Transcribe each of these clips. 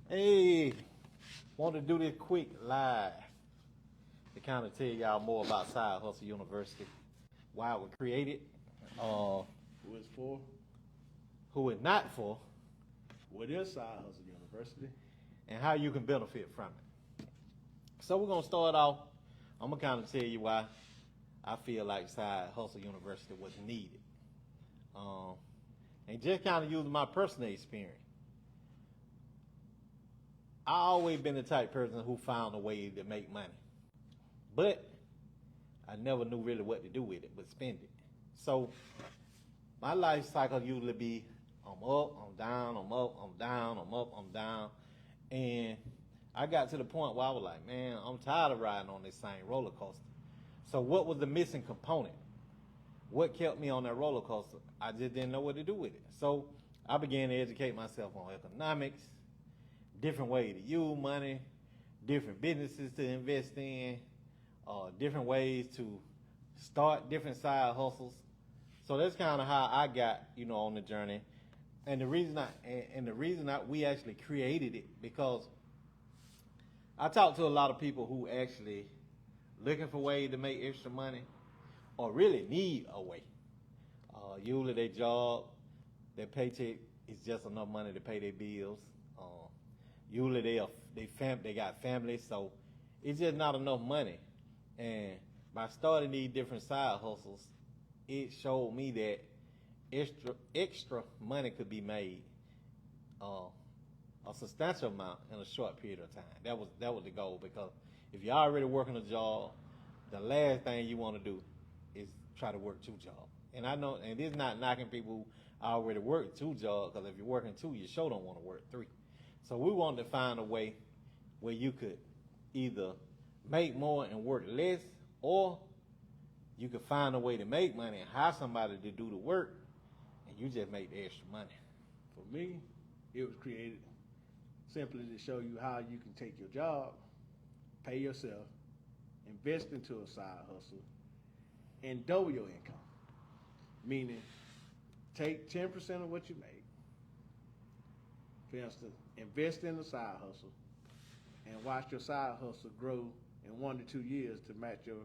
Hey, want to do this quick live to kind of tell y'all more about Side Hustle University, why it was created, Who it's for? who it's not for, What is Side Hustle University? and how you can benefit from it. So we're gonna start off. I'm gonna kind of tell you why I feel like Side Hustle University was needed, and just kind of using my personal experience. I always been the type of person who found a way to make money, but I never knew really what to do with it, but spend it. So my life cycle usually be I'm up, I'm down, I'm up, I'm down, I'm up, I'm down, and I got to the point where I was like, man, I'm tired of riding on this same roller coaster. So what was the missing component? What kept me on that roller coaster? I just didn't know what to do with it. So I began to educate myself on economics, different ways to use money, different businesses to invest in, different ways to start different side hustles. So that's kind of how I got, on the journey. And the reason we actually created it because I talked to a lot of people who actually looking for ways to make extra money or really need a way. Usually their job, their paycheck is just enough money to pay their bills. Usually they got families, so it's just not enough money. And by starting these different side hustles, it showed me that extra money could be made, a substantial amount in a short period of time. That was the goal, because if you're already working a job, the last thing you want to do is try to work two jobs. And I know, and this is not knocking people who already work two jobs, because if you're working two, you sure don't want to work three. So we wanted to find a way where you could either make more and work less, or you could find a way to make money and hire somebody to do the work, and you just make the extra money. For me, it was created simply to show you how you can take your job, pay yourself, invest into a side hustle, and double your income. Meaning, take 10% of what you make, for instance, invest in the side hustle, and watch your side hustle grow in 1 to 2 years to match your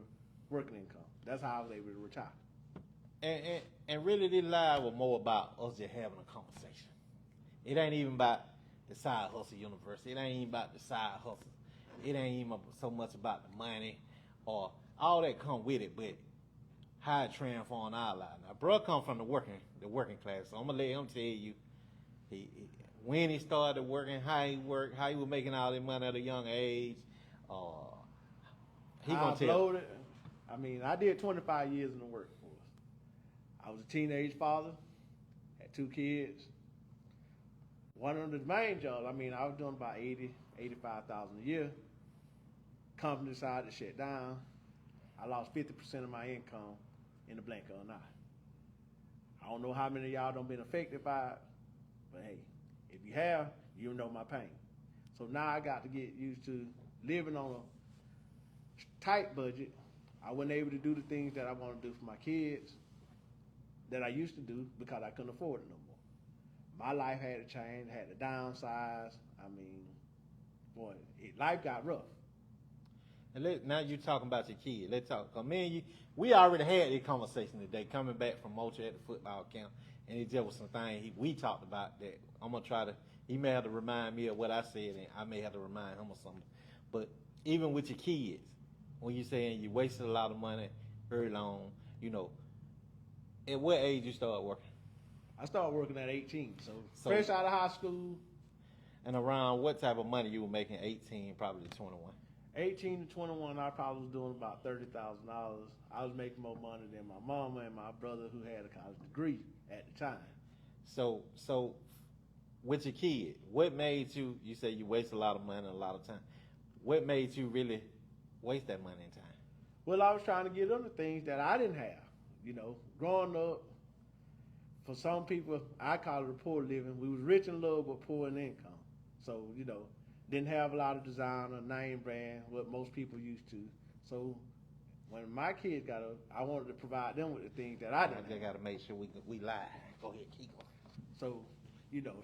working income. That's how I was able to retire. And really, this live was more about us just having a conversation. It ain't even about the Side Hustle University. It ain't even about the side hustle. It ain't even so much about the money or all that come with it, but how it transformed our life. Now, bro come from the working class, so I'm gonna let him tell you when he started working, how he worked, how he was making all that money at a young age. He gonna tell. I did 25 years in the workforce. I was a teenage father, had 2 kids. One of the main jobs, I was doing about 80, 85,000 a year. Company decided to shut down. I lost 50% of my income in the blink of an eye. I don't know how many of y'all done been affected by it, but hey, if you have, you know my pain. So now I got to get used to living on a tight budget. I wasn't able to do the things that I want to do for my kids that I used to do because I couldn't afford it no more. My life had to change, had to downsize. Life got rough. And now you're talking about your kids. Let's talk. Cause me and you, we already had this conversation today, coming back from Mocha at the football camp, and it just was some things we talked about that I'm gonna try to. He may have to remind me of what I said, and I may have to remind him of something. But even with your kids, when you're saying you wasted a lot of money early on, at what age you start working? I started working at 18, so fresh out of high school. And around what type of money you were making? 18, probably 21. 18 to 21, I probably was doing about $30,000. I was making more money than my mama and my brother, who had a college degree at the time. So with your kid, what made you say you waste a lot of money and a lot of time? What made you really waste that money and time? Well, I was trying to get them the things that I didn't have. Growing up, for some people, I call it a poor living. We was rich in love, but poor in income. So, didn't have a lot of designer, name brand, what most people used to. So, when my kids got up, I wanted to provide them with the things that I didn't have. I got to make sure we lie. Go ahead, keep going. So,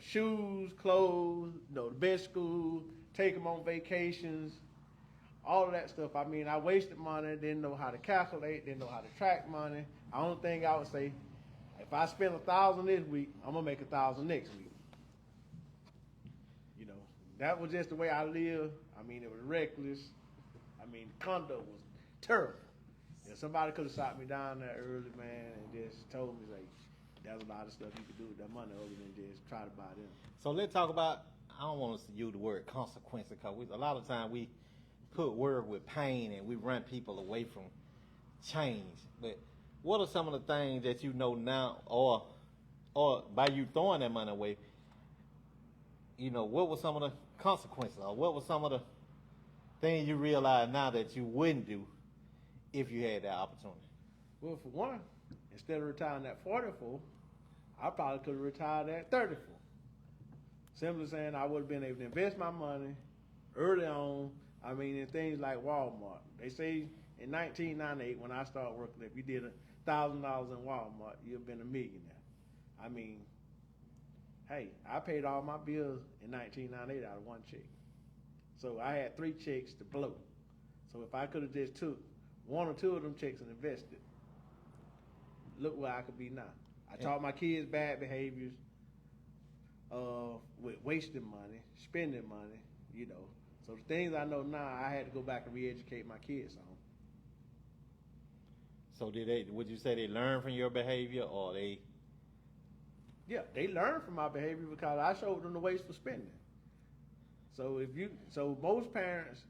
shoes, clothes, the best school, take them on vacations, all of that stuff. I mean, I wasted money, didn't know how to calculate, didn't know how to track money. The only thing I would say, if I spend 1,000 this week, I'm gonna make 1,000 next week. That was just the way I lived. I mean, it was reckless. I mean, conduct was terrible. If somebody could have shot me down there early, man, and just told me, like, there's a lot of stuff you could do with that money other than just try to buy them. So let's talk about, I don't want to use the word consequences, because a lot of times we put word with pain and we run people away from change. But what are some of the things that you know now, or by you throwing that money away, what were some of the consequences, or what were some of the things you realize now that you wouldn't do if you had that opportunity? Well, for one, instead of retiring at 44, I probably could have retired at 34. Simply saying I would have been able to invest my money early on. I mean, in things like Walmart. They say in 1998, when I started working, if you did $1,000 in Walmart, you'd have been a millionaire. I mean, hey, I paid all my bills in 1998 out of one check. So I had 3 checks to blow. So if I could have just took 1 or 2 of them checks and invested, look where I could be now. I taught my kids bad behaviors, with wasting money, spending money, So the things I know now, I had to go back and re-educate my kids on. So would you say they learn from your behavior, or they? Yeah, they learn from my behavior because I showed them the wasteful spending. So most parents,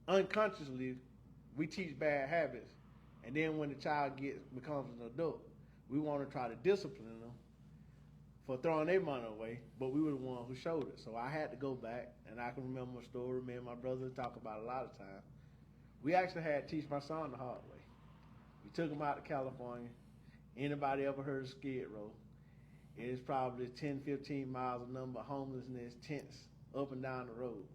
unconsciously, we teach bad habits, and then when the child becomes an adult, we want to try to discipline them for throwing their money away, but we were the ones who showed it. So I had to go back, and I can remember a story me and my brother talk about a lot of times. We actually had to teach my son the hard way. We took him out to California. Anybody ever heard of Skid Row? It is probably 10, 15 miles of number of homelessness tents up and down the road.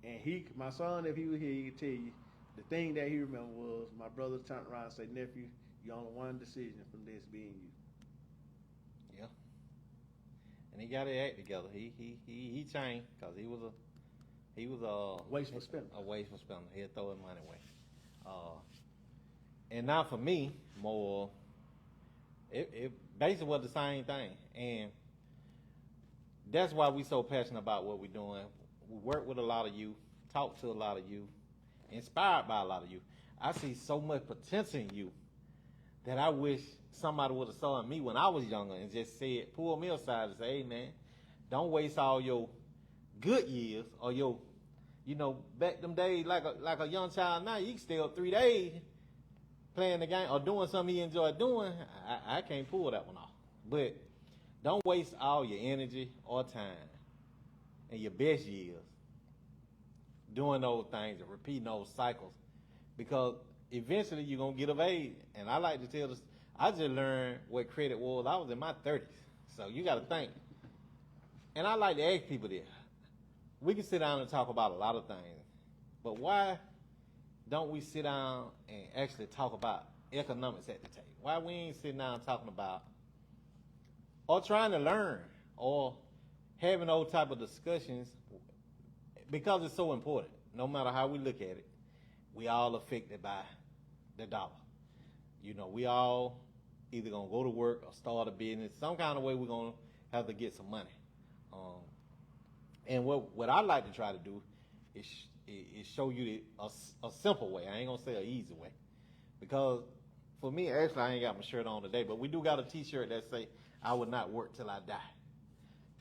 And my son, if he was here, he could tell you, the thing that he remembered was my brother turned around and said, "Nephew, you only one decision from this being you." Yeah. And he got his act together. He changed, because he was a Wasteful spender. A wasteful spender. He'd throw his money away. And now for me, more, it basically was the same thing. And that's why we so passionate about what we're doing. We work with a lot of youth, talk to a lot of youth, inspired by a lot of youth. I see so much potential in you that I wish somebody would have saw in me when I was younger and just said, pull me aside and say, "Hey man, don't waste all your good years, or your, back them days, like a young child now, you can stay up 3 days playing the game or doing something you enjoy doing." I can't pull that one off. But don't waste all your energy or time and your best years doing those things and repeating those cycles, because eventually you're going to get of age. And I like to tell this, I just learned what credit was. I was in my 30s. So you got to think. And I like to ask people this. We can sit down and talk about a lot of things, but why don't we sit down and actually talk about economics at the table? Why we ain't sitting down talking about, or trying to learn, or having those type of discussions, because it's so important. No matter how we look at it, we all affected by the dollar. We all either gonna go to work or start a business. Some kind of way we're gonna have to get some money. And what I like to try to do is show you a simple way. I ain't gonna say an easy way, because for me, actually, I ain't got my shirt on today, but we do got a T-shirt that say, "I will not work till I die."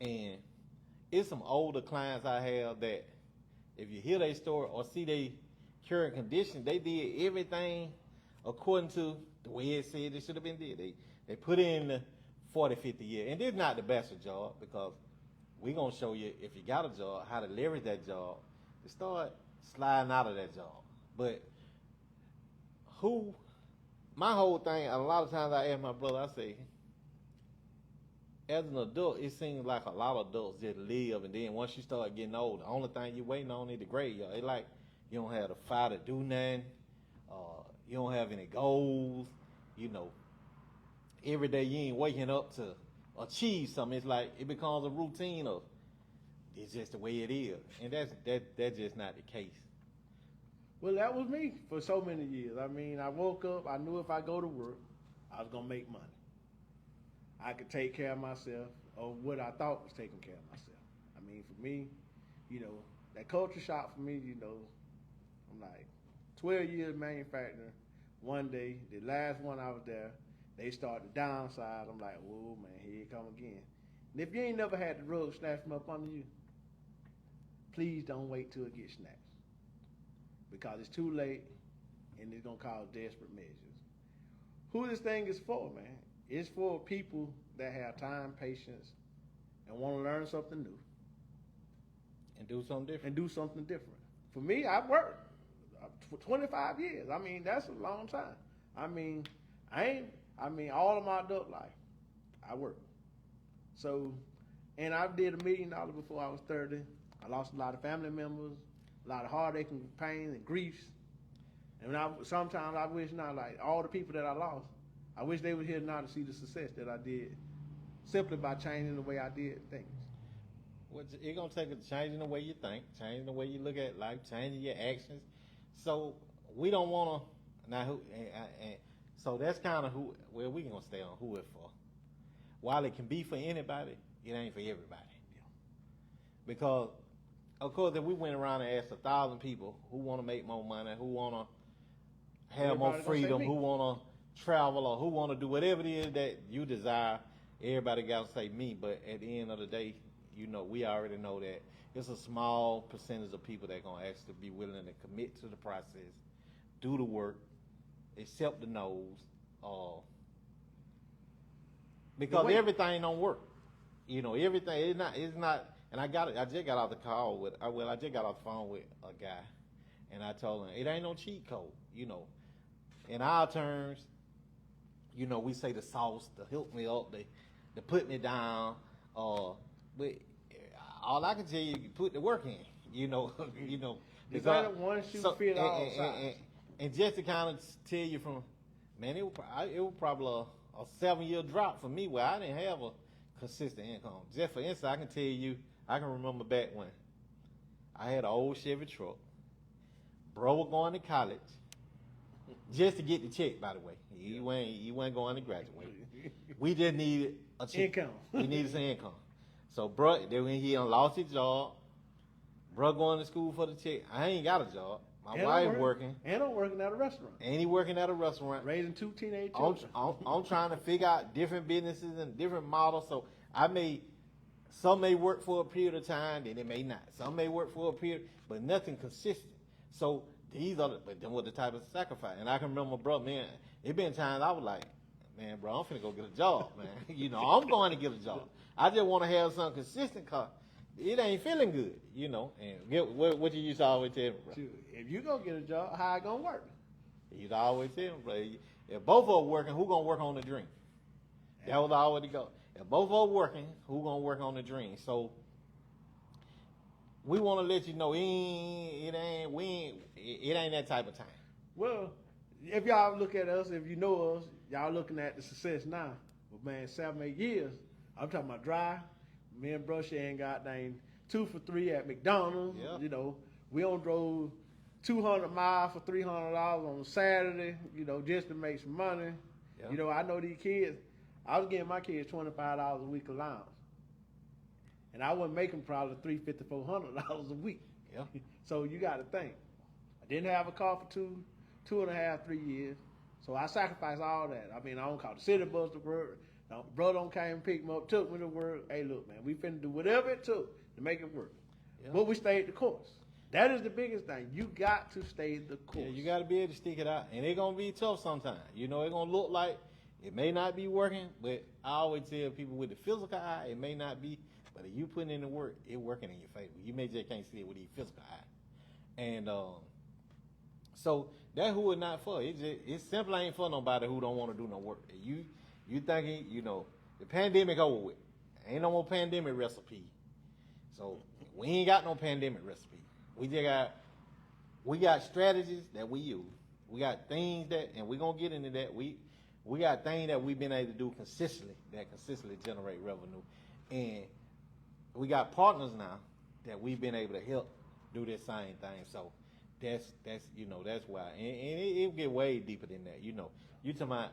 And it's some older clients I have that, if you hear their story or see their current condition, they did everything according to the way it said it should have been did. They put in the 40, 50 years. And this is not the best of job, because we're going to show you, if you got a job, how to leverage that job to start sliding out of that job. But my whole thing, a lot of times I ask my brother, I say, as an adult, it seems like a lot of adults just live, and then once you start getting old, the only thing you waiting on is the graveyard. It's like you don't have the fire to do nothing. You don't have any goals. Every day you ain't waking up to achieve something. It's like it becomes a routine of it's just the way it is, and that's just not the case. Well, that was me for so many years. I mean, I woke up, I knew if I go to work, I was gonna make money. I could take care of myself, or what I thought was taking care of myself. I mean, for me, that culture shock for me, I'm like 12 years manufacturing. One day, the last one I was there, they started to downsize. I'm like, oh man, here it come again. And if you ain't never had the rug snatched from up under you, please don't wait till it gets snatched. Because it's too late and it's gonna cause desperate measures. Who this thing is for, man? It's for people that have time, patience, and want to learn something new. And do something different. For me, I've worked for 25 years. I mean, that's a long time. I mean, all of my adult life, I worked. So, and I did $1 million before I was 30. I lost a lot of family members, a lot of heartache and pain and griefs. And sometimes I wish now, like all the people that I lost, I wish they were here now to see the success that I did simply by changing the way I did things. It's going to take a changing the way you think, changing the way you look at life, changing your actions. So we don't want to, now so that's kind of where we going to stay on who it's for. While it can be for anybody, it ain't for everybody. Yeah. Because, of course, if we went around and asked 1,000 people who want to make more money, who want to have more freedom, who want to travel, or who want to do whatever it is that you desire, everybody got to say me. But at the end of the day, we already know that it's a small percentage of people that are going to actually be willing to commit to the process, do the work, accept the no's, because everything don't work. Everything it's not. And I just got off the phone with a guy, and I told him it ain't no cheat code. In our terms, we say the sauce to help me up, to put me down. But all I can tell you put the work in. Because one shoe fit all sides. And just to kind of tell you it was probably a 7-year drop for me where I didn't have a consistent income. Just for instance, I can tell you, I can remember back when I had an old Chevy truck. Bro was going to college just to get the check, by the way. He wasn't going to graduate. We just needed a check. Income. We needed some income. So, bro, then when he lost his job, bro going to school for the check. I ain't got a job. My wife working. And I'm working at a restaurant. And he working at a restaurant. Raising 2 teenage children. I'm trying to figure out different businesses and different models. So some may work for a period of time, then it may not. Some may work for a period, but nothing consistent. So but then what the type of sacrifice? And I can remember, bro, man, it been times I was like, man, bro, I'm finna go get a job, man. I'm going to get a job. I just want to have something consistent because it ain't feeling good, And what you used to always tell me, bro. If you go get a job, how it gonna work? You used to always tell me, bro. If both of us working, who gonna work on the dream? That was always the goal. If both of us working, who gonna work on the dream? So we want to let you know it ain't that type of time. Well, if y'all look at us, if you know us, y'all looking at the success now. But man, 7, 8 years, I'm talking about dry. Me and Brush ain't got 2 for 3 at McDonald's. Yeah. We on drove 200 miles for $300 on Saturday, just to make some money. Yeah. I know these kids. I was getting my kids $25 a week allowance. And I wasn't making probably $350, $400 a week. Yeah. So you got to think. I didn't have a car for 2.5, 3 years. So I sacrificed all that. I mean, I don't call the city bus to work. Brother came and picked me up, took me to work. Hey, look, man, we finna do whatever it took to make it work. Yeah. But we stayed the course. That is the biggest thing. You got to stay the course. Yeah, you got to be able to stick it out. And it's going to be tough sometimes. It's going to look like it may not be working, but I always tell people with the physical eye, it may not be. But if you putting in the work, it's working in your favor. You may just can't see it with your physical eye. And so that who is not for. It simply ain't for nobody who don't want to do no work. You thinking, the pandemic over with. Ain't no more pandemic recipe. So we ain't got no pandemic recipe. We got strategies that we use. We got things and we're gonna get into that. We we got things that we've been able to do consistently that consistently generate revenue, and we got partners now that we've been able to help do this same thing. So that's why, and it get way deeper than that. You talking about,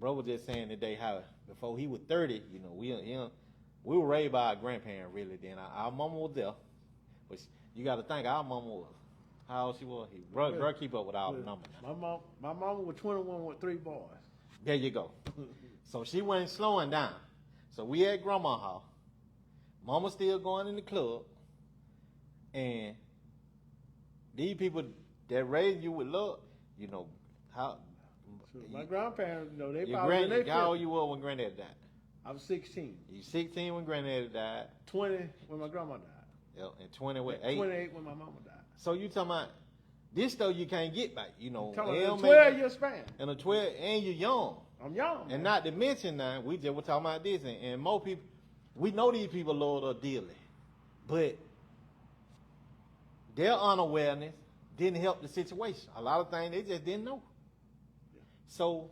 bro was just saying today how before he was 30, we were raised by our grandparent really. Then our mama was there, but you got to think our mama was how old she was. Bro, keep up with all the numbers. My mama was 21 with 3 boys. There you go. So she wasn't slowing down. So we at grandma's house. Mama still going in the club, and these people that raised you with love, how. So my grandparents, they Your probably in their how old 50s. you were when granddad died? I was 16. You 16 when granddad died. 20 when my grandma died. Yep, and 20 with 8. 28 when my mama died. So you talking about this stuff you can't get back, Talking they about don't a make 12-year span. and a 12, and you're young. I'm young. And man. not to mention now, we just were talking about this, and more people, we know these people love us dearly, but their unawareness didn't help the situation. A lot of things they just didn't know. Yeah. So,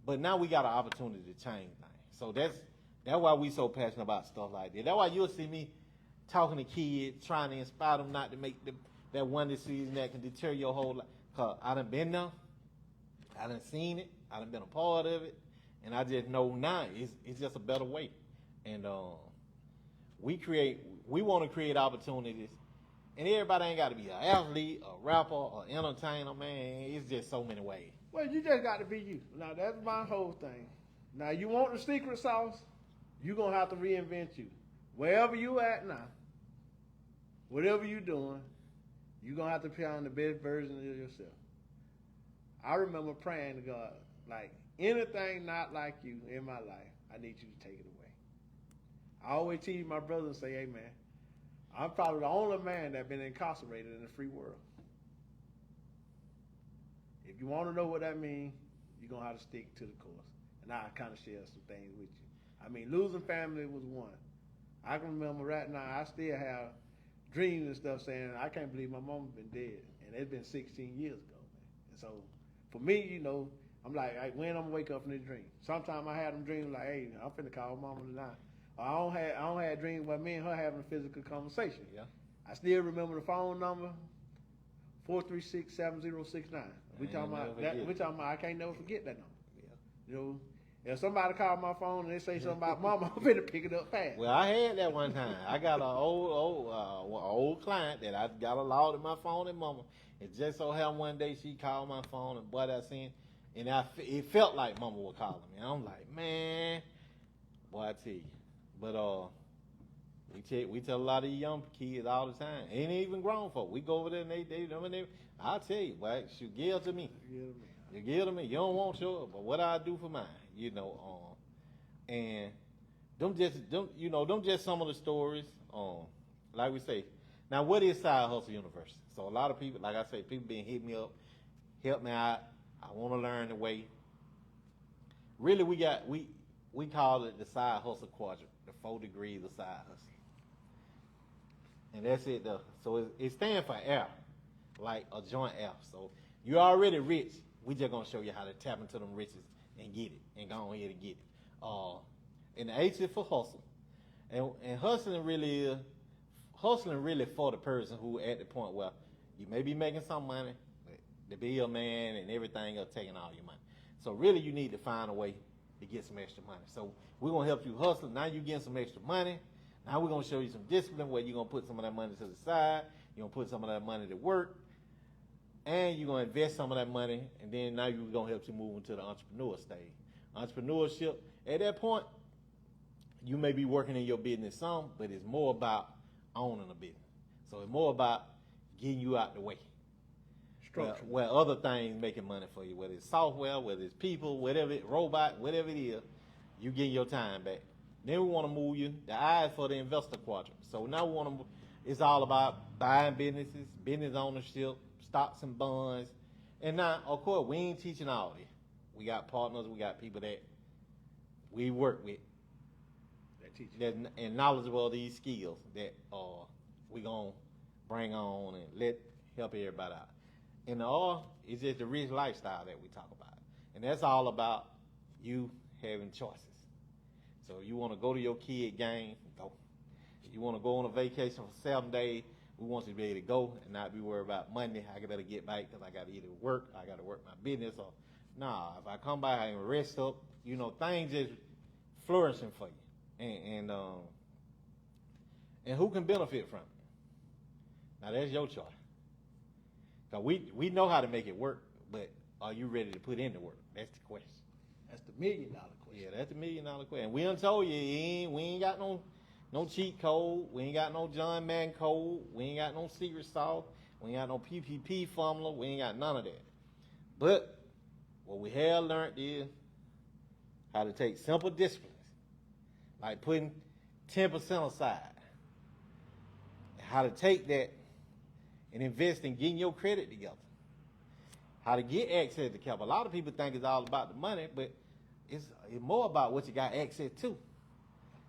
but now we got an opportunity to change things. So that's why we so passionate about stuff like that. That's why you'll see me talking to kids, trying to inspire them not to make that one decision that can deter your whole life. Cause I done been there, I done seen it, I done been a part of it, and I just know now it's just a better way. And we want to create opportunities, and everybody ain't got to be an athlete, a rapper, or entertainer, man. It's just so many ways. Well, you just got to be you. Now, that's my whole thing. Now, you want the secret sauce, you're going to have to reinvent you. Wherever you at now, whatever you doing, you're going to have to put on the best version of yourself. I remember praying to God, like, anything not like you in my life, I need you to take it away. I always tease my brother and say, hey, man, I'm probably the only man that's been incarcerated in the free world. If you want to know what that means, you're going to have to stick to the course. And I kind of share some things with you. I mean, losing family was one. I can remember right now, I still have dreams and stuff saying, I can't believe my mama's been dead. And it's been 16 years ago, man. And so, for me, I'm like, when I'm going to wake up from this dream? Sometimes I have them dreams like, hey, I'm finna call mama tonight. Or I don't have dreams about me and her having a physical conversation. Yeah. I still remember the phone number, 436-7069. We talking about I can't never forget that number. Yeah. If somebody call my phone and they say something about mama, I'm finna pick it up fast. Well, I had that one time. I got an old client that I got allowed in my phone and mama. It just so happened one day she called my phone and boy, I seen, and it felt like mama was calling me. I'm like, man, boy, I tell you. But we tell a lot of young kids all the time, ain't even grown folk. We go over there and they I'll tell you, boy, shoot, give it to me. You give it to me. You don't want yours, but what I do for mine, and them just some of the stories. Like we say, now what is Side Hustle University? So a lot of people, like I say, people been hitting me up, help me out. I want to learn the way. Really, we call it the Side Hustle Quadrant, the 4 degrees of side hustle. And that's it though. So it stands for F, like a joint F. So you're already rich. We just gonna show you how to tap into them riches and get it, and go ahead and get it. And the H is for hustle, and hustling really for the person who at the point where you may be making some money, but the bill man and everything else taking all your money. So really, you need to find a way to get some extra money. So we're gonna help you hustle. Now you're getting some extra money. Now we're gonna show you some discipline where you're gonna put some of that money to the side. You're gonna put some of that money to work, and you're gonna invest some of that money. And then now we're gonna help you move into the entrepreneur stage. Entrepreneurship. At that point, you may be working in your business some, but it's more about owning a business. So it's more about getting you out the way. Where other things making money for you, whether it's software, whether it's people, whatever it, robot, whatever it is, you getting your time back. Then we want to move you. The I is for the investor quadrant. So now we want to. It's all about buying businesses, business ownership, stocks and bonds. And now, of course, we ain't teaching all this. We got partners. We got people that we work with that and knowledgeable of these skills that we gonna bring on and help everybody out. And the R is just the rich lifestyle that we talk about. And that's all about you having choices. So you want to go to your kid game, go. If you want to go on a vacation for 7 days, we want you to be able to go and not be worried about Monday. I better get back because I got to either work, I got to work my business, or nah. If I come by and rest up, things just flourishing for you, and who can benefit from it? Now that's your choice. Cause we know how to make it work, but are you ready to put in the work? That's the question. That's the $1 million question. Yeah, that's the $1 million question. We done told you, we ain't got no cheat code. We ain't got no John Madden code. We ain't got no secret sauce. We ain't got no PPP formula. We ain't got none of that. But what we have learned is how to take simple disciplines, like putting 10% aside, how to take that and invest in getting your credit together, how to get access to capital. A lot of people think it's all about the money, but it's more about what you got access to.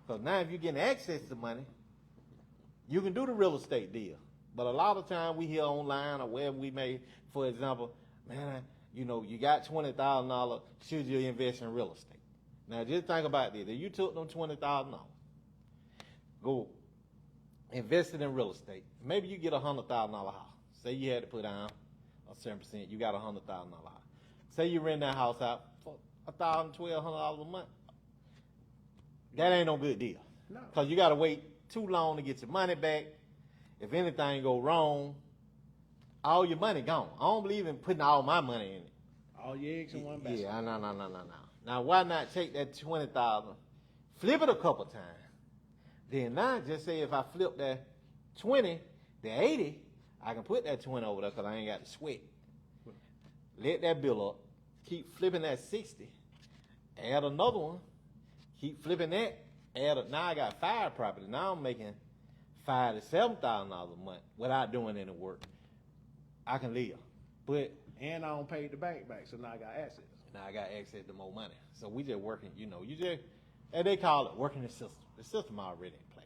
Because now if you're getting access to money, you can do the real estate deal. But a lot of time we hear online or wherever we may, for example, man, you got $20,000, should you invest in real estate? Now just think about this. If you took them $20,000, go invest it in real estate. Maybe you get a $100,000 house. Say you had to put down a 7%, you got a $100,000 house. Say you rent that house out for $1,000, $1,200 a month. That ain't no good deal. No. Because you got to wait too long to get your money back. If anything go wrong, all your money gone. I don't believe in putting all my money in it. All your eggs in one basket. Yeah, no. Now, why not take that $20,000, flip it a couple times? Then now, just say if I flip that 20 to 80, I can put that 20 over there because I ain't got to sweat. Let that bill up. Keep flipping that 60. Add another one. Keep flipping that. Now I got 5 properties. Now I'm making $5,000 to $7,000 a month without doing any work. I can live. But And I don't pay the bank back, so now I got assets. now I got access to more money. So we just working, and they call it working the system. The system already in play.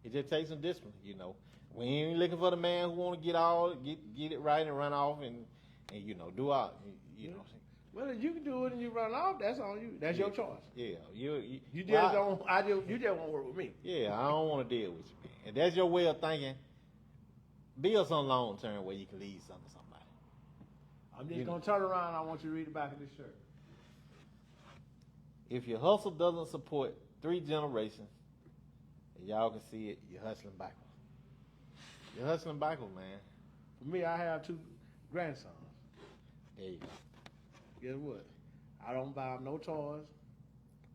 It just takes some discipline, We ain't looking for the man who want to get it right and run off and do all, Well, if you can do it and you run off, that's on you. That's your choice. Yeah, You just don't. You just won't work with me. Yeah, I don't want to deal with you, man. And that's your way of thinking. Build some long term where you can leave something to somebody. I'm just gonna turn around. I want you to read the back of this shirt. If your hustle doesn't support 3 generations, and y'all can see it, you're hustling backwards. You're hustling backwards, man. For me, I have 2 grandsons. There you go. Guess what? I don't buy them no toys.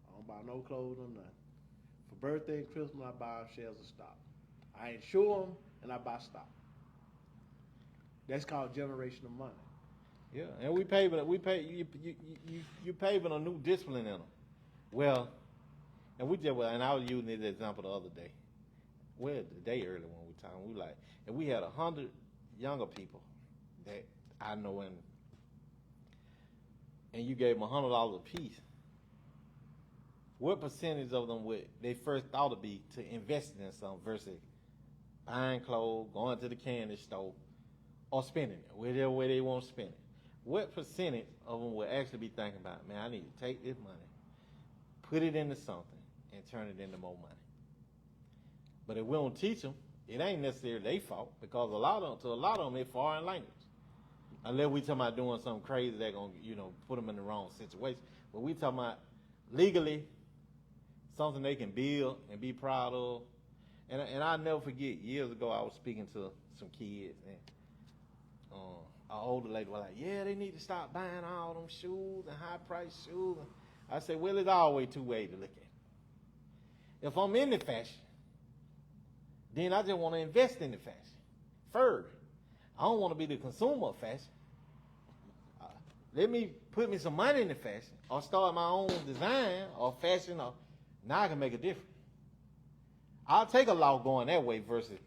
I don't buy no clothes or nothing. For birthday and Christmas, I buy them shares of stock. I insure them and I buy stock. That's called generational money. Yeah, and you paving a new discipline in them. Well, and I was using this example the other day. Well, the day earlier when we talking, we like, and we had 100 younger people that I know, and you gave them $100 a piece. What percentage of them would they first thought to be to invest in something versus buying clothes, going to the candy store, or spending it, whichever way they want to spend it? What percentage of them would actually be thinking about, man, I need to take this money, put it into something, and turn it into more money? But if we don't teach them, it ain't necessarily their fault, because a lot of them, it's foreign language. Unless we talking about doing something crazy that's going to, put them in the wrong situation. But we talking about legally, something they can build and be proud of. And I'll never forget, years ago, I was speaking to some kids, and an older lady was like, yeah, they need to stop buying all them shoes and high-priced shoes. I said, well, it's always 2 ways to look at it. If I'm in the fashion, then I just want to invest in the fashion. Third, I don't want to be the consumer of fashion. Let me put me some money in the fashion, or start my own design or fashion, or now I can make a difference. I'll take a lot going that way versus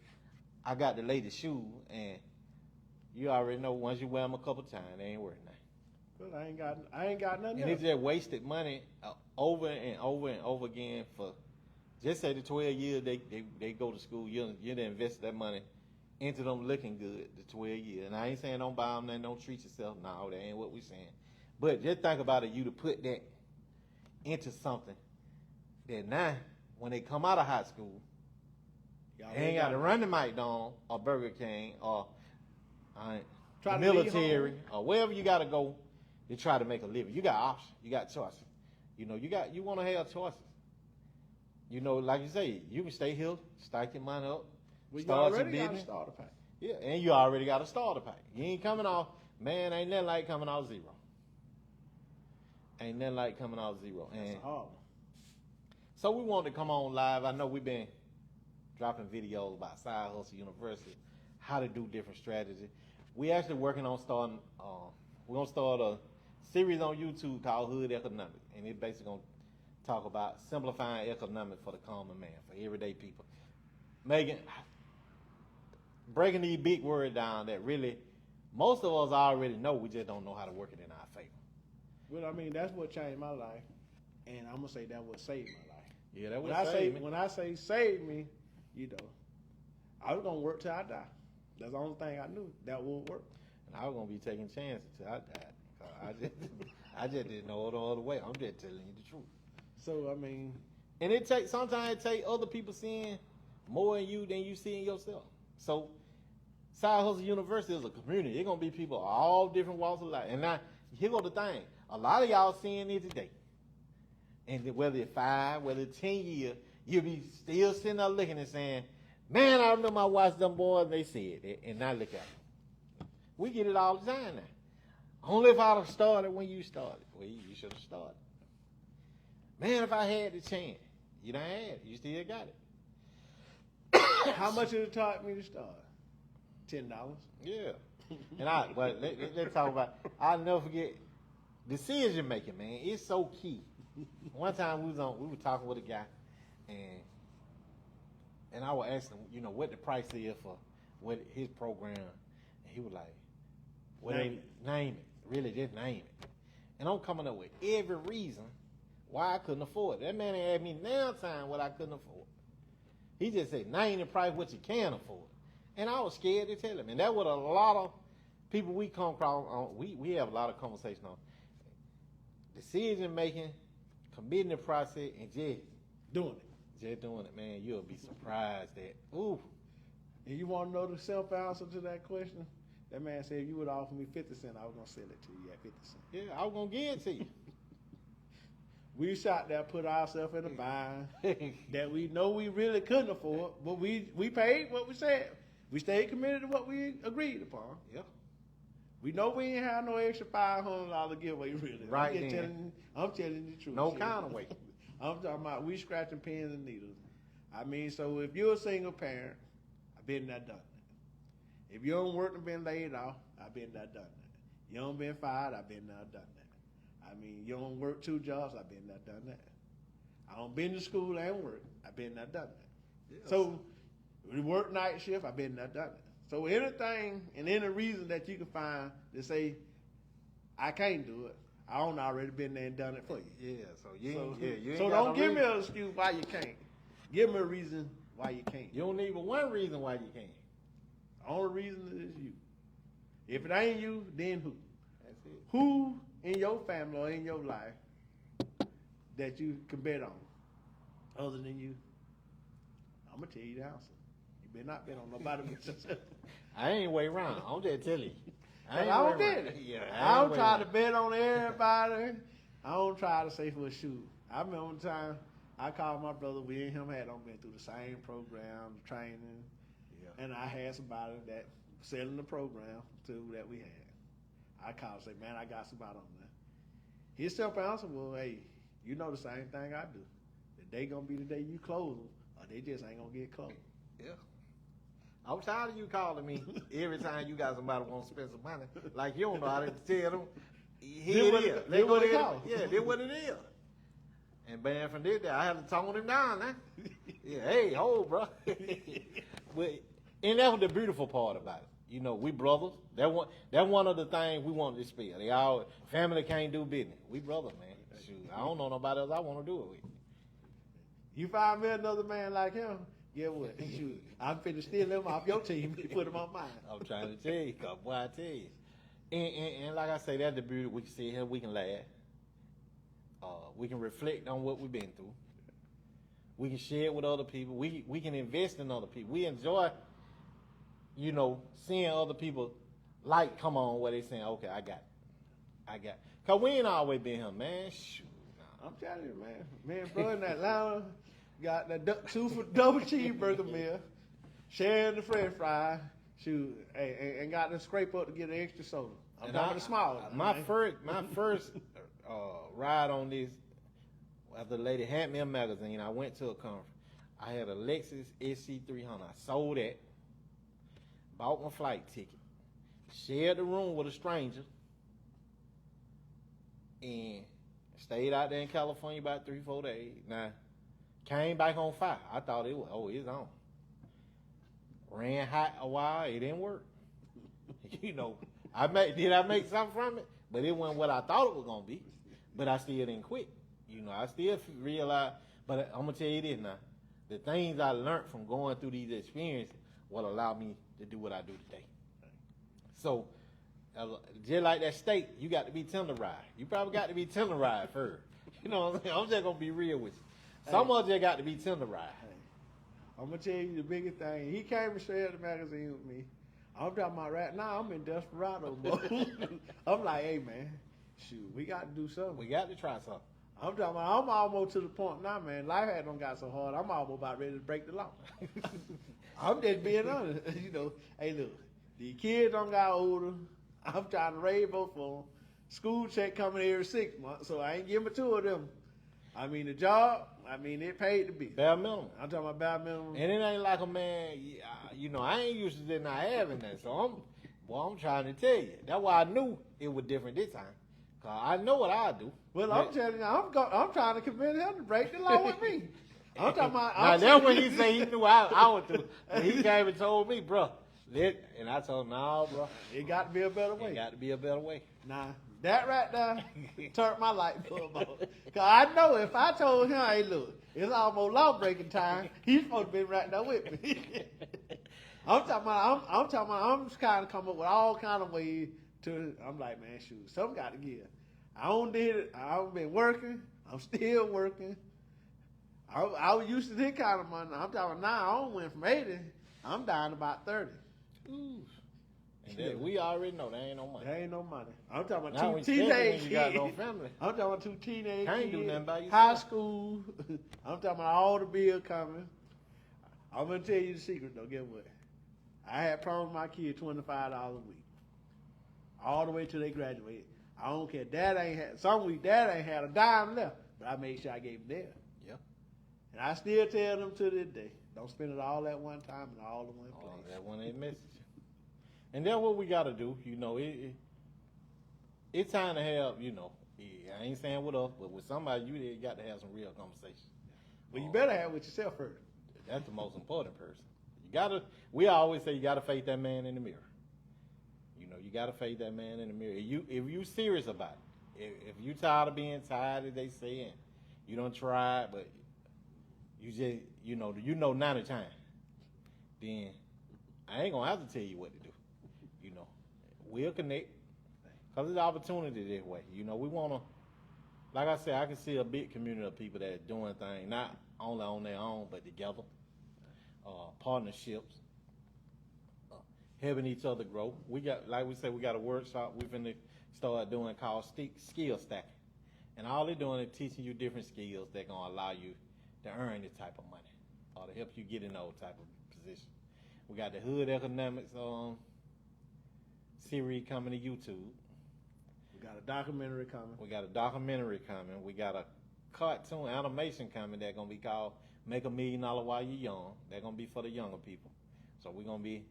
I got the latest shoe, and you already know once you wear them a couple times, they ain't worth nothing. Well, I ain't got nothing. And it's just wasted money over and over and over again for, just say the 12 years they go to school, you done invest that money into them looking good the 12 years. And I ain't saying don't buy them, then don't treat yourself. No, that ain't what we saying. But just think about it, you to put that into something that now, when they come out of high school, they ain't got to run to McDonald's or Burger King or Try to military leave or wherever you got to go to try to make a living. You got options. You got choices. You know, you want to have choices. You know, like you say, you can stay here, stack your money up, Well, you start your already got a business. starter pack. Yeah, and you already got a starter pack. You ain't coming off, man, ain't nothing like coming off zero. Ain't nothing like coming off zero. That's And a hard one. so we wanted to come on live. I know we've been dropping videos about Side Hustlers University, how to do different strategies. We actually working on starting, we're going to start a series on YouTube called Hood Economics. And it's basically going to talk about simplifying economics for the common man, for everyday people. Breaking these big words down that really most of us already know, we just don't know how to work it in our favor. Well, I mean, that's what changed my life, and I'm gonna say that what saved my life. Yeah, that When would I say me. when I say saved me, you know, I was gonna work till I die. That's the only thing I knew that would work. And I was gonna be taking chances till I died. I just didn't know the other way. I'm just telling you the truth. So I mean, And sometimes it takes other people seeing more in you than you see in yourself. So Side Hustle University is a community. It's gonna be people of all different walks of life. And now here go the thing. A lot of y'all seeing it today. And whether it's 5, whether it's 10 years, you'll be still sitting there looking and saying, man, I remember I watched them boys and they said it. And now look at them. We get it all the time now. Only if I'd have started when you started. Well, you should have started. Man, if I had the chance. You done had it. You still got it. how much it taught me to start? $10. Yeah. And let's talk about, I'll never forget, decision making, man. It's so key. One time we were talking with a guy, and I was asking him, you know, what the price is for what his program, and he was like, name it. Really, just name it. And I'm coming up with every reason why I couldn't afford it. That man ain't asked me now time what I couldn't afford. He just said, name the price what you can afford. And I was scared to tell him. And that what a lot of people we come across on, we have a lot of conversation on. Decision making, committing the process, and just Doing it. Just doing it, man. You'll be surprised that, ooh. And you want to know the simple answer to that question? That man said, if you would offer me 50 cents, I was going to sell it to you at 50 cents. Yeah, I was going to give it to you. We shot there, put ourselves in a bind that we know we really couldn't afford, but we paid what we said. We stayed committed to what we agreed upon. Yeah. We know we ain't have no extra $500 giveaway, really. Right I'm telling you the truth. No counterweight. I'm talking about we scratching pins and needles. I mean, so if you're a single parent, I've been there, done that. If you don't work and been laid off, I've been there, done that. You don't been fired, I've been there, done that. I mean, you don't work 2 jobs, I've been there, done that. I don't been to school and work, I've been there, done that. Yes. So, we work night shift, I've been there, done that. So anything and any reason that you can find to say, I can't do it, I don't already been there and done it for you. Yeah, so you ain't So got don't no give me reason. an excuse why you can't. Give me a reason why you can't. You don't need but one reason why you can't. The only reason is you. If it ain't you, then who? That's it. Who in your family or in your life that you can bet on other than you? I'm going to tell you the answer. You better not bet on nobody but yourself. I ain't way around. I'm just telling you. I don't way bet around. it. Yeah, I don't ain't try way to bet on everybody. I don't try to say for a shoot. I remember one time I called my brother. We and him had been through the same program, training, Yeah. and I had somebody that selling the program too that we had. I called and say, man, I got somebody on there. His simple answer was, hey, you know the same thing I do. The day gonna be the day you close them, or they just ain't gonna get closed. Yeah. I'm tired of you calling me every time you got somebody want to spend some money. Like you don't know how to tell them. Here Then it is. then what it ahead. cost. Yeah, then what it is. And man, from there, I had to tone him down now. Yeah, hey, hold, bro. But and that was the beautiful part about it. You know, we brothers. That one of the things we wanted to spell. They all family can't do business. We brothers, man. Shoot, I don't know nobody else I want to do it with. You find me another man like him, get what? Shoot, I'm finna steal him off your team and put him on mine. I'm trying to tell you, cause boy, I tell you. And like I say, that's the beauty. We can sit here, we can laugh. We can reflect on what we've been through. We can share it with other people. We can invest in other people. We enjoy, seeing other people come on where they saying, okay, I got it. Because we ain't always been here, man. Shoot. I'm telling you, man. Man, bro, in Atlanta, got that 2 for double cheeseburger meal, sharing the french fry, shoot, and got to scrape up to get an extra soda. I'm talking about the small one. My first ride on this, after the lady handed me a magazine, I went to a conference. I had a Lexus SC300. I sold that, bought my flight ticket, shared the room with a stranger, and stayed out there in California about 3-4 days. Now, came back on fire. I thought it's on. Ran hot a while, it didn't work. Did I make something from it? But it wasn't what I thought it was gonna be. But I still didn't quit. I still realized, but I'm gonna tell you this now. The things I learned from going through these experiences will allow me to do what I do today. So, just like that steak, you got to be tenderized. You probably got to be tenderized first. You know what I'm saying? I'm just going to be real with you. Some of you got to be tenderized. I'm going to tell you the biggest thing. He came and shared the magazine with me. I'm talking about right now, I'm in desperado mode. I'm like, hey, man, shoot, we got to do something. We got to try something. I'm talking about, I'm almost to the point now, man. Life had done got so hard, I'm almost about ready to break the law. I'm just being honest. Hey, look, the kids done got older. I'm trying to raise both of them. School check coming every 6 months, so I ain't giving 2 of them. I mean, the job, it paid to be. Bare minimum. I'm talking about bare minimum. And it ain't like a man, I ain't used to not having that. So I'm trying to tell you. That's why I knew it was different this time. Because I know what I do. Well, I'm telling you, I'm trying to convince him to break the law with me. I'm talking about. Now, that's when he said he knew I would do. And he came and told me, bro. And I told him, no, bro. It got to be a better way. It got to be a better way. Nah, that right there turned my light bulb on. Because I know if I told him, hey, look, it's almost law-breaking time, he's supposed to be right there with me. I'm just kind of come up with all kind of ways to, I'm like, man, shoot, something got to give. I've been working. I'm still working. I was used to this kind of money. I'm talking now, I don't went from 80. I'm down to about 30. Ooh. And we already know there ain't no money. There ain't no money. I'm talking Now about 2 teenage kids. You got no family. I'm talking about 2 teenage Can't kids. do nothing by yourself. High school. I'm talking about all the bills coming. I'm gonna tell you the secret though. Get what? I had promised my kids $25 a week, all the way till they graduated. I don't care. Some week Dad ain't had a dime left, but I made sure I gave them there. Yeah. And I still tell them to this day, don't spend it all at one time and all in one place. Oh, that one ain't message. And that's what we got to do. It's time to have, I ain't saying with us, but with somebody, you got to have some real conversation. Well, you better have it with yourself first. That's the most important person. We always say you got to face that man in the mirror. You got to face that man in the mirror. If you serious about it, if you tired of being tired, as they say, and you don't try it, but you just, now the time, then I ain't going to have to tell you what to do. We'll connect because it's an opportunity this way. We want to, like I said, I can see a big community of people that are doing things, not only on their own, but together. Partnerships, helping each other grow. We got a workshop we're going to start doing called skill stacking. And all they're doing is teaching you different skills that going to allow you to earn this type of money or to help you get in those type of positions. We got the Hood Economics series coming to YouTube. We got a documentary coming. We got a cartoon animation coming that's going to be called Make $1 Million While You're Young. They're going to be for the younger people. So we're going to be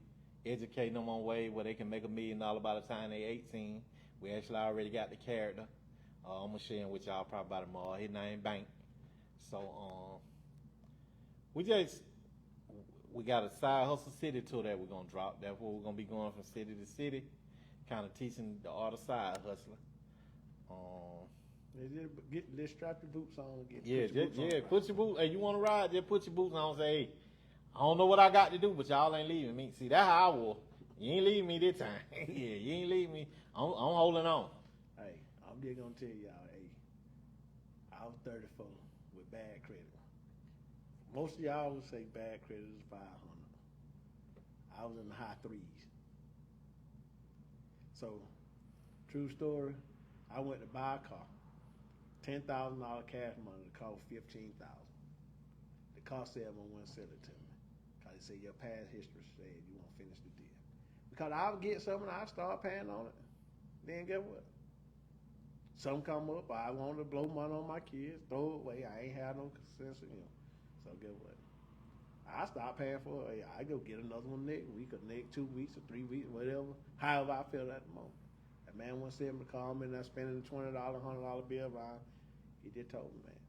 educating them on ways where they can make $1 million by the time they're 18. We actually already got the character. I'm going to share him with y'all probably by tomorrow. His name Bank. So we got a Side Hustle City tour that we're going to drop. That's where we're going to be going from city to city, kind of teaching the art of side hustling. Let's strap your boots on. Put your boots. Hey, you want to ride? Just put your boots on and say, hey, I don't know what I got to do, but y'all ain't leaving me. See, that's how I was. You ain't leaving me this time. Yeah, you ain't leaving me. I'm holding on. Hey, I'm just going to tell y'all, hey, I was 34 with bad credit. Most of y'all would say bad credit is 500. I was in the high threes. So, true story, I went to buy a car. $10,000 cash money, the car was $15,000. The car salesman wouldn't sell it to me. Because he said, your past history said you won't finish the deal. Because I would get something, I'd start paying on it. Then get what? Some come up, I wanted to blow money on my kids, throw it away. I ain't had no sense of So get what? I start paying for it. I go get another one next week or next 2 weeks or 3 weeks, whatever. However I feel at the moment. That man once said to call me and I'm spending the $20, $100 bill around. He just told me, man,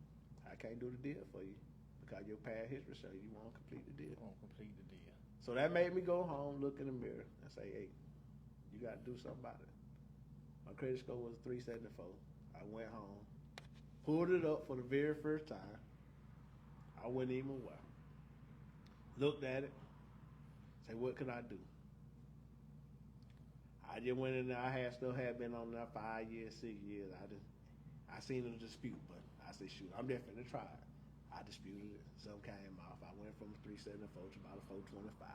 I can't do the deal for you because your past history says you won't complete the deal. Won't complete the deal. So that made me go home, look in the mirror, and say, hey, you got to do something about it. My credit score was 374. I went home, pulled it up for the very first time. I wouldn't even well. Looked at it, say, what could I do? I just went in there. I still had been on there 5 years, 6 years. I seen a dispute, but I said, shoot, I'm definitely try it. I disputed it. Some came off. I went from a 374 to about a 425.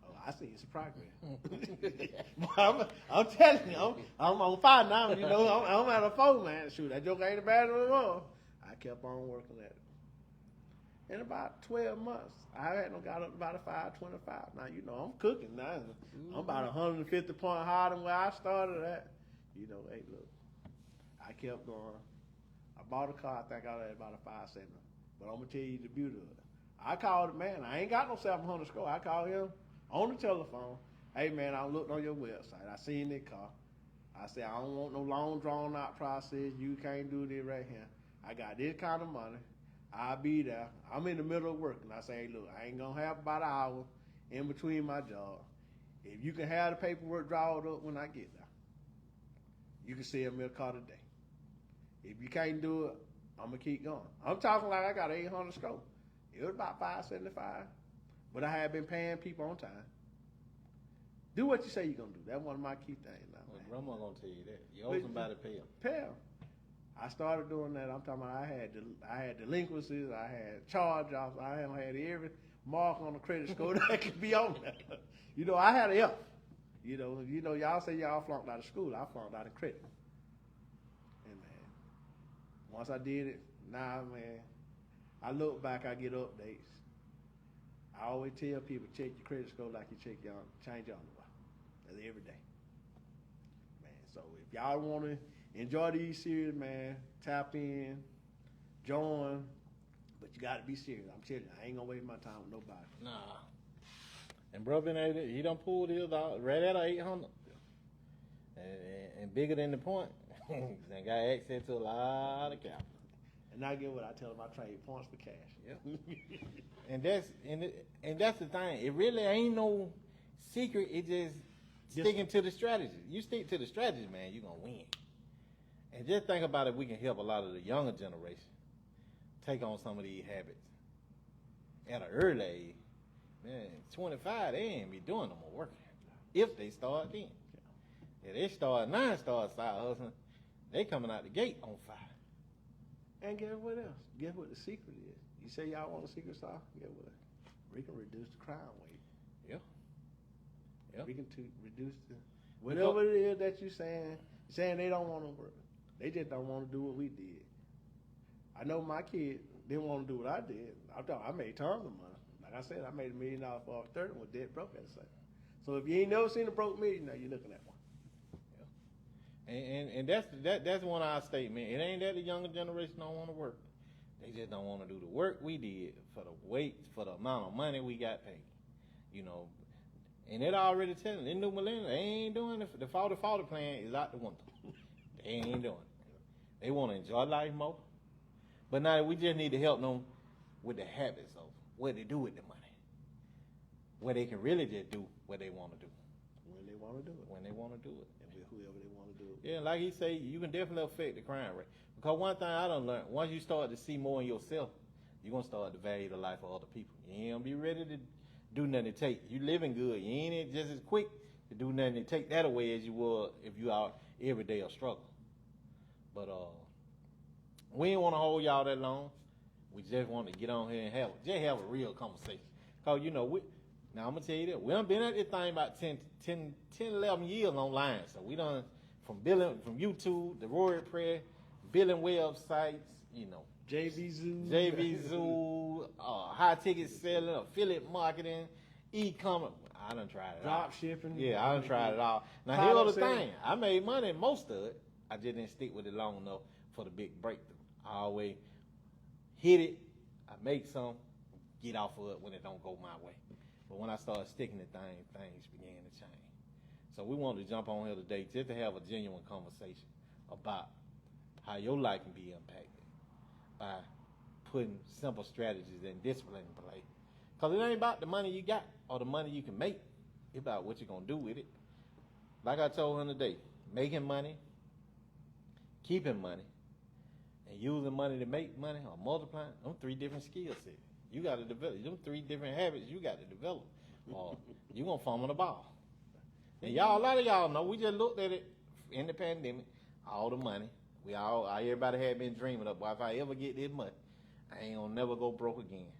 Oh, I seen some progress. I'm telling you, I'm on fire now. You know, I'm at a 4, man. Shoot, that joke ain't bad at all. I kept on working at it. In about 12 months, I hadn't got up to about a 525. Now, you know, I'm cooking now. I'm about 150 points higher than where I started at. You know, hey, look, I kept going. I bought a car, I think I had about a 570. But I'm going to tell you the beauty of it. I called the man. I ain't got no 700 score. I called him on the telephone. Hey, man, I looked on your website. I seen that car. I said, I don't want no long, drawn-out process. You can't do this right here. I got this kind of money. I'll be there. I'm in the middle of working. I say, hey, look, I ain't going to have about an hour in between my job. If you can have the paperwork drawn up when I get there, you can sell me a car today. If you can't do it, I'm going to keep going. I'm talking like I got 800 scope. It was about 575, but I had been paying people on time. Do what you say you're going to do. That's one of my key things now, Well, man. grandma going to tell you that. You owe somebody to pay them. Pay them. I started doing that. I'm talking about I had delinquencies, I had charge-offs, I had every mark on the credit score that could be on there. You know, I had an F. You know, y'all say y'all flunked out of school. I flunked out of credit. And man, once I did it, now man, I look back, I get updates. I always tell people, check your credit score like you change your underwear. That's every day. Man, so if y'all want to enjoy these series, man, tap in, join, but you got to be serious. I'm telling you, I ain't going to waste my time with nobody. Nah. And bro, he done pulled his out right at 800. And bigger than the point, they got access to a lot of capital. And I get what I tell them, I trade points for cash. Yep. and that's the thing. It really ain't no secret. It just sticking to the strategy. You stick to the strategy, man, you're going to win. And just think about if we can help a lot of the younger generation take on some of these habits at an early age. Man, 25, they ain't be doing no more work if they start then. If they start side hustling, they coming out the gate on fire. And guess what else? Guess what the secret is? You say y'all want a secret sauce? Guess what? We can reduce the crime rate. Yeah. We can reduce the whatever it is that you're saying they don't want to work. They just don't want to do what we did. I know my kids didn't want to do what I did. I made tons of money. Like I said, I made $1 million for 30 with dead broke at the same. So if you ain't never seen a broke millionaire, you're looking at one. And that's one of our statements. It ain't that the younger generation don't want to work. They just don't want to do the work we did for the amount of money we got paid. You know, and it already telling the new millennials, they ain't doing it. The 40-40 plan is out the window. They ain't doing it. They want to enjoy life more. But now we just need to help them with the habits of what they do with the money. Where they can really just do what they want to do. When they want to do it. When they want to do it. And with whoever they want to do it. Yeah, like he say, you can definitely affect the crime rate. Because one thing I done learned, once you start to see more in yourself, you're going to start to value the life of other people. You ain't going to be ready to do nothing to take. You living good. You ain't just as quick to do nothing to take that away as you would if you are every day a struggle. But We didn't want to hold y'all that long. We just wanted to get on here and have a real conversation. Cause now I'm gonna tell you this, we done been at this thing about 10, 11 years online. So we done from YouTube, the WordPress, building websites, JV Zoo, high ticket selling, affiliate marketing, e-commerce. I done tried it all. Drop shipping. Yeah, I done tried it all. Now here's the thing, I made money in most of it. I just didn't stick with it long enough for the big breakthrough. I always hit it, I make some, get off of it when it don't go my way. But when I started sticking to things began to change. So we wanted to jump on here today just to have a genuine conversation about how your life can be impacted by putting simple strategies and discipline in place. Because it ain't about the money you got or the money you can make. It's about what you're going to do with it. Like I told him today, making money, keeping money, and using money to make money or multiplying, them 3 different skill sets. You got to develop. Them 3 different habits you got to develop, or you gonna fumble the ball. And a lot of y'all know. We just looked at it in the pandemic. All the money. Everybody had been dreaming of. Well, if I ever get this money, I ain't gonna never go broke again.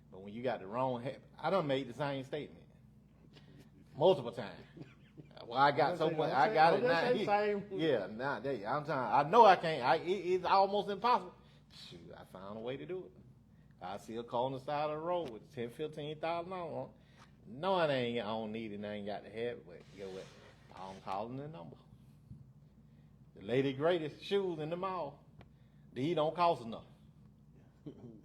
But when you got the wrong habit, I done made the same statement multiple times. Well, I got so much. I got it now. Yeah, now I'm trying. I know I can't. It's almost impossible. Shoot, I found a way to do it. I see a car on the side of the road with $10,000, $15,000 on it. No, I don't need it, and I ain't got to have it, but you know what? I'm calling the number. The lady greatest shoes in the mall. These don't cost enough.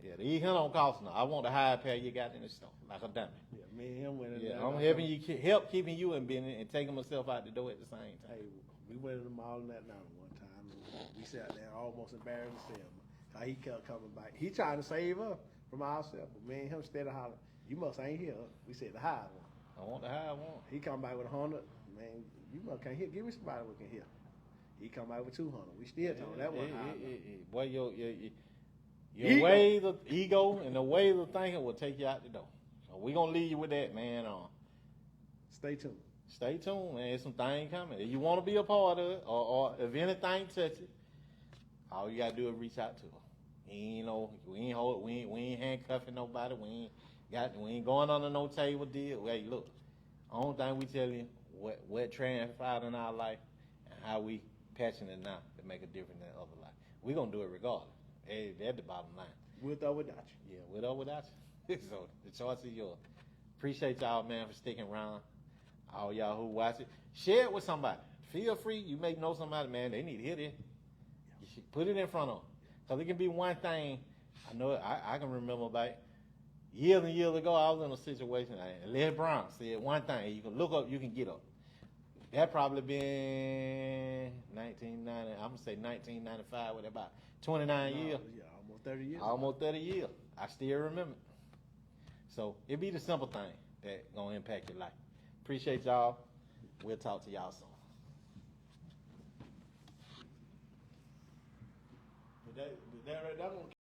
Yeah, these here don't cost enough. I want the higher pair you got in the store, like a dummy. Yeah, me and him went in there. I'm helping you, keeping you in business and taking myself out the door at the same time. Hey, we went in the mall in Atlanta one time. We sat there almost embarrassed to see him. He kept coming back. He trying to save us from ourselves. But me and him steady hollering, you must ain't here. We said the high one. I want the high one. He come back with 100. Man, you must can't hear. Give me somebody we can hear. He come back with 200. We still talking that one high. Boy, your ways of ego and the ways of thinking will take you out the door. So we gonna leave you with that, man. Stay tuned. Stay tuned, man. There's some things coming. If you want to be a part of it, or if anything touch it, all you gotta do is reach out to her. We ain't handcuffing nobody. We ain't going under no table deal. Hey, look, only thing we tell you what transpired in our life and how we passionate now to make a difference in other life. We gonna do it regardless. Hey, that's the bottom line. With or without you. Yeah, with or without you. So the choice is yours. Appreciate y'all, man, for sticking around. All y'all who watch it, share it with somebody. Feel free. You may know somebody, man. They need to hear this. You should put it in front of them. Because it can be one thing. I know I can remember back years and years ago, I was in a situation, and Les Brown said one thing, you can look up, you can get up. That probably been 1990, I'm going to say 1995, with about 29 years. Yeah, almost 30 years. Almost 30 years. I still remember it. So it be the simple thing that going to impact your life. Appreciate y'all. We'll talk to y'all soon. That right, that one